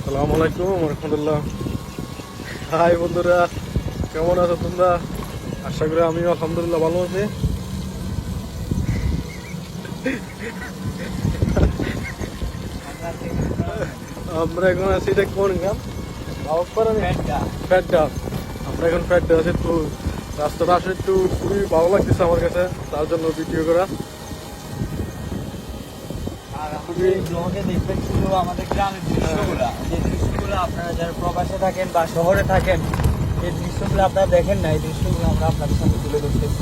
আসসালামু আলাইকুম রহমতুল্লাহ। হাই বন্ধুরা, কেমন আছো তোমরা? আশা করি আমিও আলহামদুলিল্লাহ ভালো আছি। আমরা এখন আছি, এটা কোন গ্রাম? ফ্যাটডা। আমরা এখন ফ্যাটডা আছি। তো রাস্তাটা আসলে একটু খুবই ভালো লাগতেছে আমার কাছে, তার জন্য ভিডিও করা। ব্লগে দেখবেন শুধু আমাদের গ্রামের দৃশ্যগুলো, যে দৃশ্যগুলো আপনারা যারা প্রবাসে থাকেন বা শহরে থাকেন, এই দৃশ্যগুলো আপনারা দেখেন না, এই দৃশ্যগুলো আমরা আপনাদের সামনে তুলে ধরতেছি।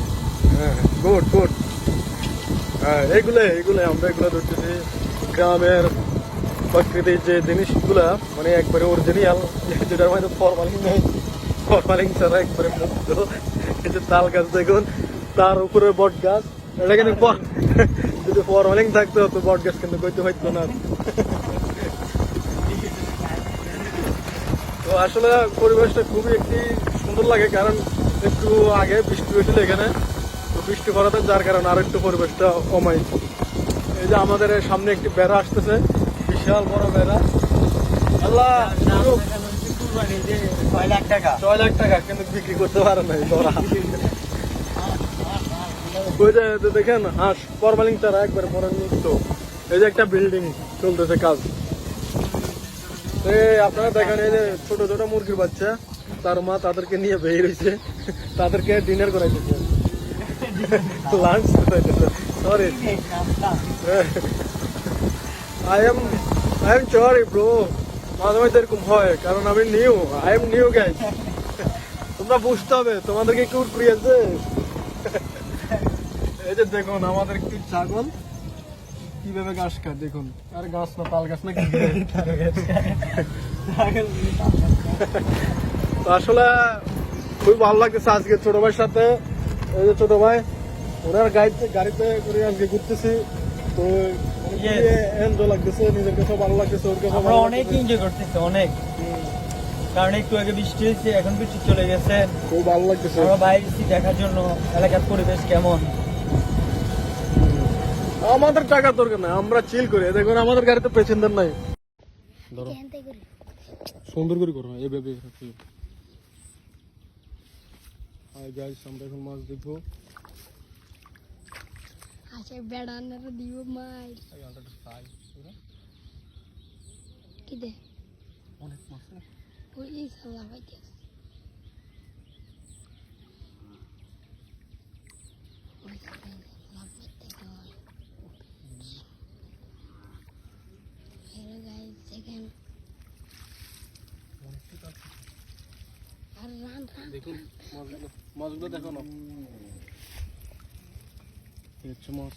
হ্যাঁ, গুড গুড। হ্যাঁ, এগুলো আমরা ধরতেছি গ্রামের প্রাকৃতিক যে জিনিসগুলা, মানে একবারে অরিজিনাল, যেটার মধ্যে ফরমালিন নেই, ফরমালিন ছাড়া একবারে মুক্ত। এই যে তাল গাছ দেখুন, তার উপরে বট গাছ। এটা কিন্তু যদি ফরমালিন থাকতো তো বট গাছ কিন্তু কইতে হইতো না। তো আসলে পরিবেশটা খুবই একটি সুন্দর লাগে, কারণ একটু আগে বৃষ্টি হয়েছিল এখানে। তো বৃষ্টি পড়াতে যার কারণে আর একটু পরিবেশটা অমায়িক। এই যে আমাদের সামনে একটি বেড়া আসতেছে, বিশাল বড় বেড়া। আল্লাহ, 6 লাখ টাকা কিন্তু বিক্রি করতে পারে নাই ওরা। ওই যে দেখেন হাঁস, ফরমালিন ছাড়া একবারে পরে মুক্ত। এই যে একটা বিল্ডিং চলতেছে কাজ। আপনারা দেখেন, এই যে ছোট ছোট মুরগির বাচ্চা, তার মা তাদেরকে নিয়ে বের হয়েছে, তাদেরকে ডিনার করাইতেছে, লাঞ্চ করাইতেছে। Sorry, I am sorry bro, মাঝে মাঝে এরকম হয়, কারণ আমি আই এম নিউ গাইস। তোমরা বুঝতে হবে, তোমাদেরকে একটু উড়িয়েছে। এই যে দেখুন আমাদের একটি ছাগল কিভাবে ঘাস খায় দেখুন। আর গাছ না, তাল গাছ না কি। তো আসলে খুবই ভালো লাগতেছে আজকে ছোট ভাইয়ের সাথে। এই যে ছোট ভাই, ওনার গাড়িতে করে আজকে ঘুরতেছি। তো এনজয় লাগতেছে, নিজের কাছে ভালো লাগতেছে, ওর কাছে আমরা অনেক এনজয় করতেছি, অনেক। কারণ একটু আগে বৃষ্টি হয়েছে, এখন বৃষ্টি চলে গেছে, খুব ভালো লাগতেছে। আমরা বাইরে দেখার জন্য এলাকার পরিবেশ কেমন। আমাদের টাকার দরকার নাই, আমরা চিল করি। দেখুন আমাদের গাড়িতে প্যাসেঞ্জার নাই। ধরো সুন্দর করে করো এইভাবে। হাই গাইস, আমরা এখন মাছ দেখবো। আচ্ছা, বেড়ানোর দিব মাই কি দে অনেক মাছ ওই সালা ভাইতে দেখুন মাছগুলো দেখো না, মাছ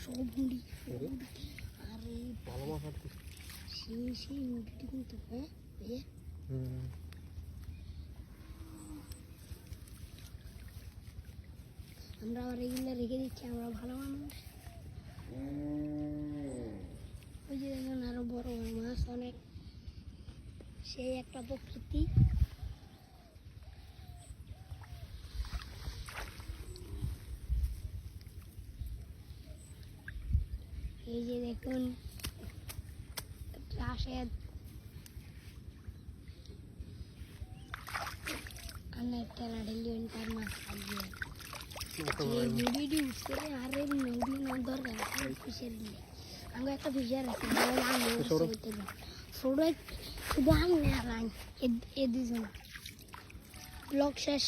সব মুড়ি আর ভালো মাছ আর সেই মুড়িটি কিন্তু আমরা আবার এগুলো রেখে দিচ্ছি, আমরা ভালো মানুষ। ওই যে দেখুন আরো বড় বড় মাছ অনেক, সেই একটা প্রকৃতি। এই যে দেখুন রাশেদ অনেক টেলা ঢেলিয়ন তার মাছ খাইয়ে এই মুড়িটি উঠছে। আর এই মুড়ি না দরকার ফিশের দিলে আমরা একটা ফিশার রাখি ছোট শুধু আমি আর এ দুজন ব্লগ শেষ।